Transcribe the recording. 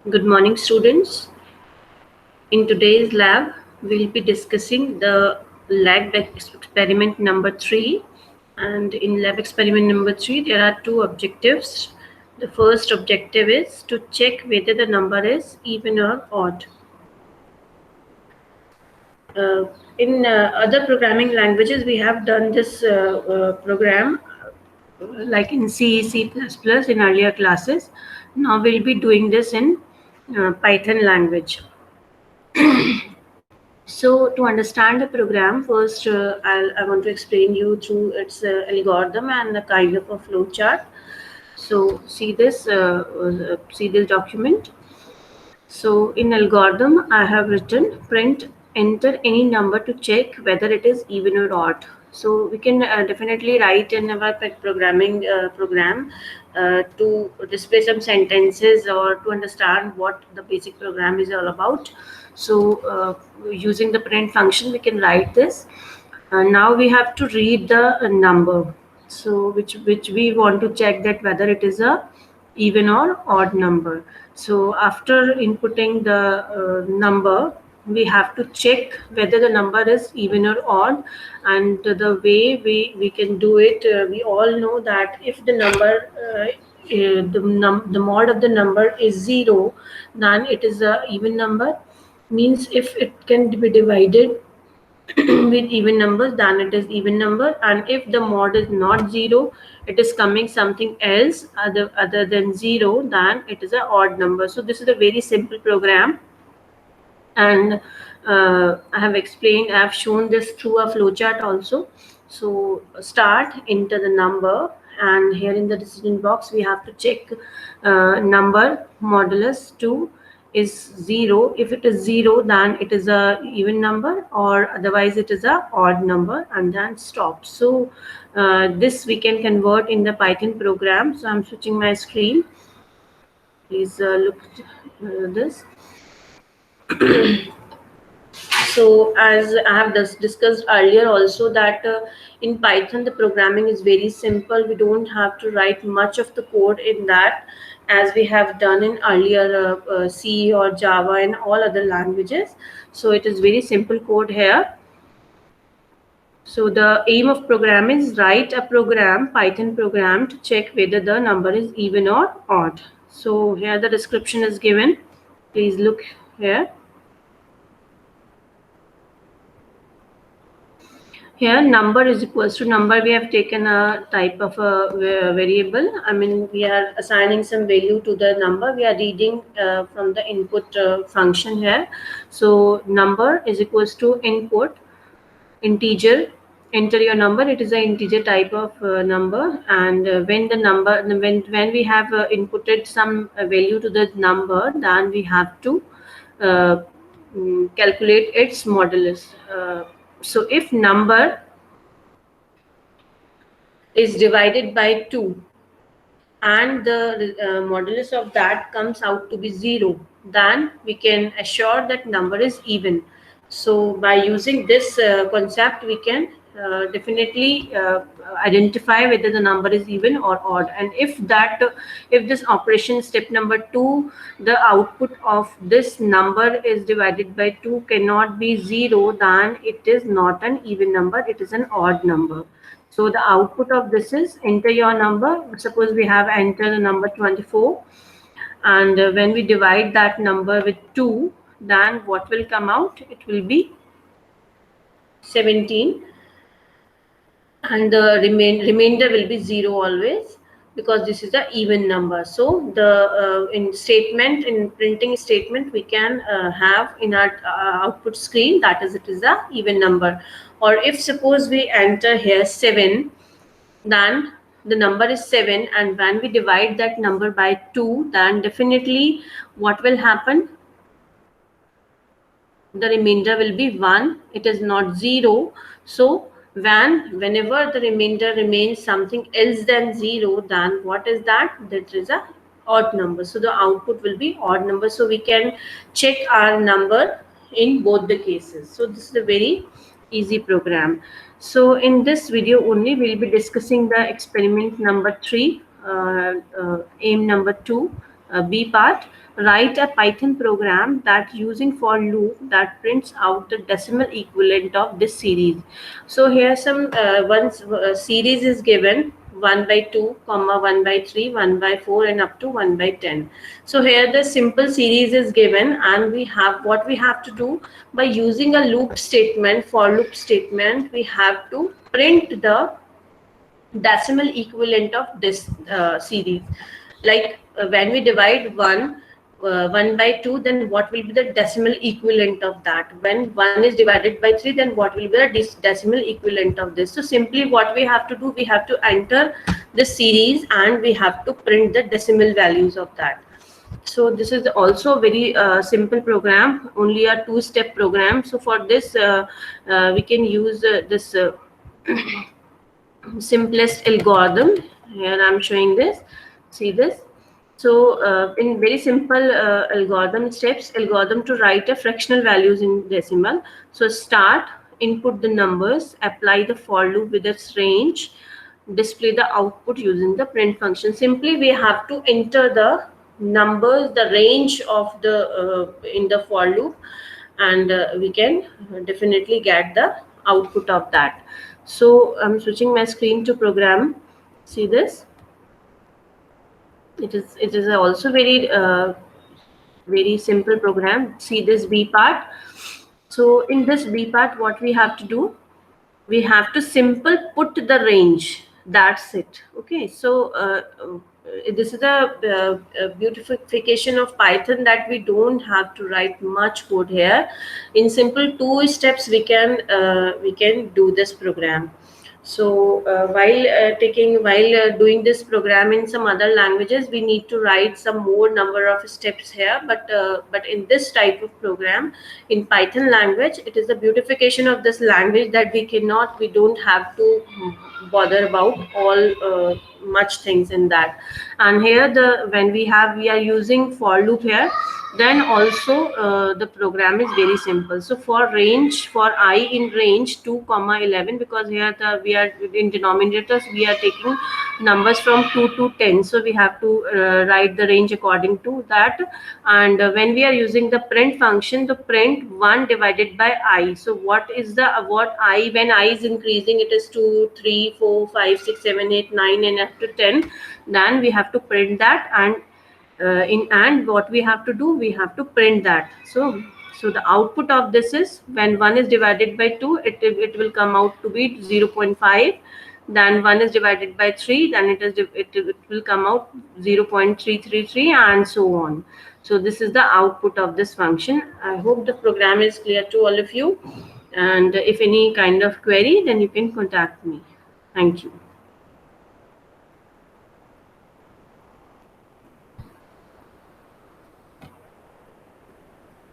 Good morning, students. In today's lab, we'll be discussing the lab experiment number 3. And in lab experiment number 3, there are two objectives. The first objective is to check whether the number is even or odd. In other programming languages, we have done this program like in C, C++ in earlier classes. Now we'll be doing this in Python language. So to understand the program, first I want to explain you through its algorithm and the kind of a flow chart. So see this document. So in algorithm, I have written print enter any number to check whether it is even or odd. So we can definitely write in our programming program to display some sentences or to understand what the basic program is all about. So using the print function, we can write this. Now we have to read the number. So which we want to check that whether it is a even or odd number. So after inputting the number, we have to check whether the number is even or odd. And the way we can do it, we all know that if the number the mod of the number is 0, then it is a even number. Means if it can be divided with even numbers, then it is even number. And if the mod is not 0, it is coming something else other than 0, then it is an odd number. So this is a very simple program, and I have shown this through a flowchart also. So start, enter the number, and here in the decision box we have to check number modulus 2 is 0. If it is 0, then it is a even number, or otherwise it is a odd number, and then stop. So this we can convert in the Python program. So I'm switching my screen. Please look this. So as I have discussed earlier also that in Python the programming is very simple. We don't have to write much of the code in that, as we have done in earlier C or Java and all other languages. So it is very simple code here. So the aim of program is write a program, Python program, to check whether the number is even or odd. So here the description is given. Please look here. Here number is equals to number. We have taken a type of a variable. I mean, we are assigning some value to the number. We are reading from the input function here. So number is equals to input integer. Enter your number. It is an integer type of number. And when the number, when we have inputted some value to the number, then we have to calculate its modulus. So if number is divided by 2 and the modulus of that comes out to be 0, then we can assure that number is even. So by using this concept, we can definitely identify whether the number is even or odd. And if this operation step number 2, the output of this number is divided by 2 cannot be 0, then it is not an even number, it is an odd number. So the output of this is enter your number. Suppose we have entered the number 24, and when we divide that number with 2, then what will come out? It will be 17, and the remainder will be 0 always, because this is an even number. So the in printing statement, we can have in our output screen that is it is a even number. Or if suppose we enter here 7, then the number is 7, and when we divide that number by 2, then definitely what will happen? The remainder will be 1. It is not 0. So whenever the remainder remains something else than 0, then what is that? That is a odd number. So the output will be odd number. So we can check our number in both the cases. So this is a very easy program. So in this video only, we'll be discussing the experiment number 3, aim number 2. B part, write a Python program that using for loop that prints out the decimal equivalent of this series. So here some once series is given 1 by 2, comma 1 by 3, 1 by 4 and up to 1 by 10. So here the simple series is given, and we have what we have to do by using a loop statement, for loop statement, we have to print the decimal equivalent of this series. Like when we divide 1 by 2, then what will be the decimal equivalent of that? When 1 is divided by 3, then what will be the decimal equivalent of this? So simply what we have to do, we have to enter the series and we have to print the decimal values of that. So this is also a very simple program, only a two-step program. So for this we can use this simplest algorithm. Here I'm showing this. See this. So in very simple algorithm steps, algorithm to write a fractional values in decimal. So start, input the numbers, apply the for loop with its range, display the output using the print function. Simply we have to enter the numbers, the range of the in the for loop, and we can definitely get the output of that. So I'm switching my screen to program. See this. It is also very simple program. See this B part. So in this B part, what we have to do, we have to simple put the range. That's it. Okay. So this is a beautification of Python, that we don't have to write much code here. In simple two steps, we can do this program. So while doing this program in some other languages, we need to write some more number of steps here. But in this type of program, in Python language, it is the beautification of this language that we don't have to bother about all much things in that. And here when we are using for loop here, then also the program is very simple. So for range, for I in range 2 comma 11, because here we are in denominators, we are taking numbers from 2 to 10, so we have to write the range according to that. And when we are using the print function, the print 1 divided by I. So what I, when I is increasing, it is 2, 3, 4, 5, 6, 7, 8, 9 and up to 10. Then we have to print that, and what we have to do, we have to print that. So the output of this is, when 1 is divided by 2, it will come out to be 0.5. Then 1 is divided by 3, then it will come out 0.333, and so on. So this is the output of this function. I hope the program is clear to all of you, and if any kind of query, then you can contact me. Thank you.